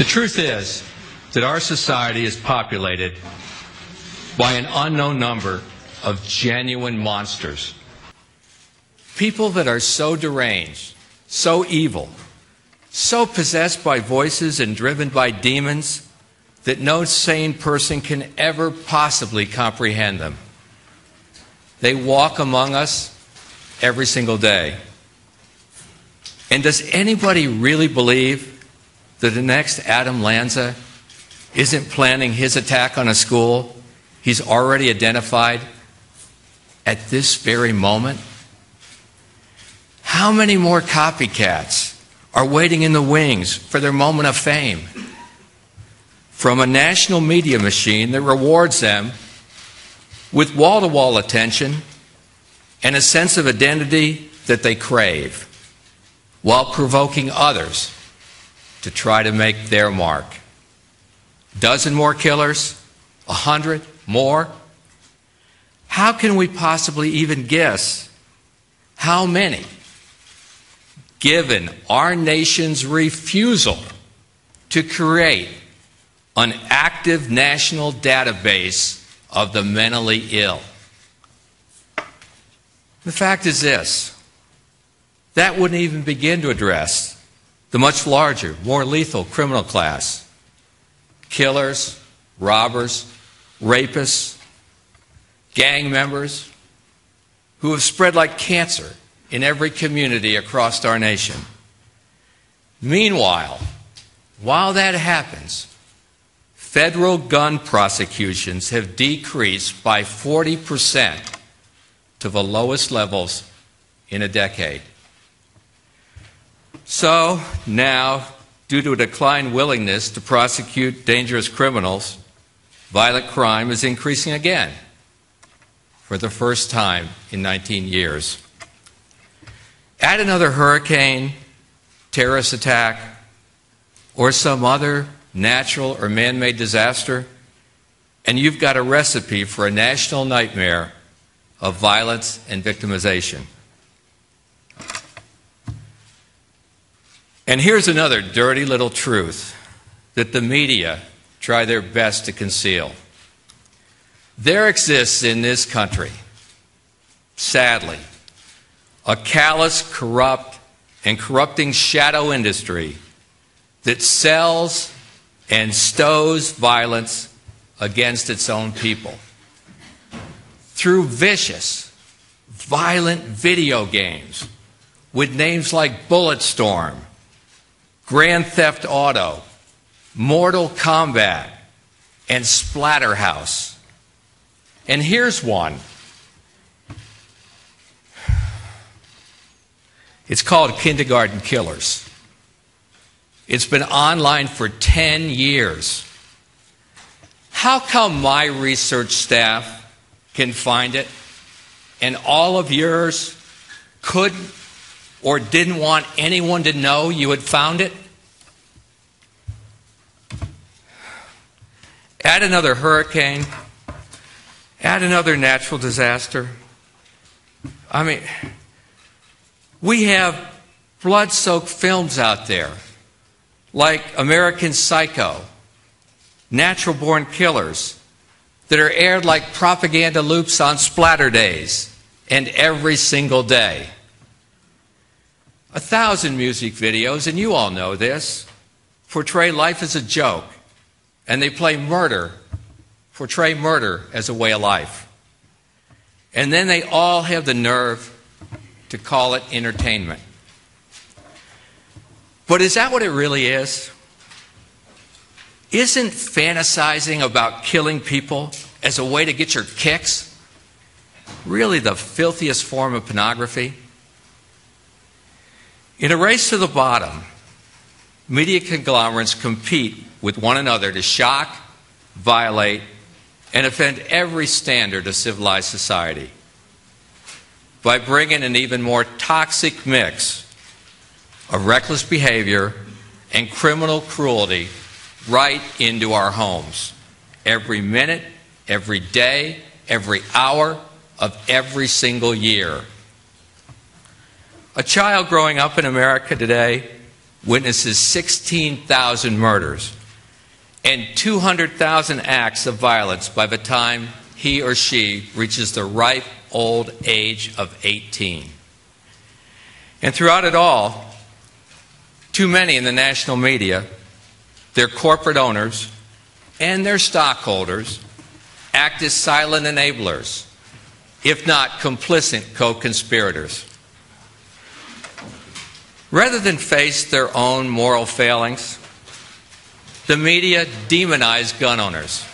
The truth is that our society is populated by an unknown number of genuine monsters. People that are so deranged, so evil, so possessed by voices and driven by demons that no sane person can ever possibly comprehend them. They walk among us every single day. And does anybody really believe that the next Adam Lanza isn't planning his attack on a school he's already identified at this very moment? How many more copycats are waiting in the wings for their moment of fame from a national media machine that rewards them with wall-to-wall attention and a sense of identity that they crave, while provoking others to try to make their mark? Dozen more killers? 100 more? How can we possibly even guess how many, given our nation's refusal to create an active national database of the mentally ill? The fact is this: that wouldn't even begin to address the much larger, more lethal criminal class. Killers, robbers, rapists, gang members who have spread like cancer in every community across our nation. Meanwhile, while that happens, federal gun prosecutions have decreased by 40% to the lowest levels in a decade. So now, due to a declined willingness to prosecute dangerous criminals, violent crime is increasing again for the first time in 19 years. Add another hurricane, terrorist attack, or some other natural or man-made disaster, and you've got a recipe for a national nightmare of violence and victimization. And here's another dirty little truth that the media try their best to conceal. There exists in this country, sadly, a callous, corrupt, and corrupting shadow industry that sells and stows violence against its own people through vicious, violent video games with names like Bulletstorm, Grand Theft Auto, Mortal Kombat, and Splatterhouse. And here's one. It's called Kindergarten Killers. It's been online for 10 years. How come my research staff can find it and all of yours couldn't or didn't want anyone to know you had found it? Add another hurricane, add another natural disaster. I mean, we have blood-soaked films out there like American Psycho, Natural Born Killers, that are aired like propaganda loops on splatter days and every single day. 1,000 music videos, and you all know this, portray life as a joke, and they portray murder as a way of life. And then they all have the nerve to call it entertainment. But is that what it really is? Isn't fantasizing about killing people as a way to get your kicks really the filthiest form of pornography? In a race to the bottom, media conglomerates compete with one another to shock, violate, and offend every standard of civilized society by bringing an even more toxic mix of reckless behavior and criminal cruelty right into our homes every minute, every day, every hour of every single year. A child growing up in America today witnesses 16,000 murders and 200,000 acts of violence by the time he or she reaches the ripe old age of 18. And throughout it all, too many in the national media, their corporate owners, and their stockholders act as silent enablers, if not complicit co-conspirators. Rather than face their own moral failings, the media demonize gun owners.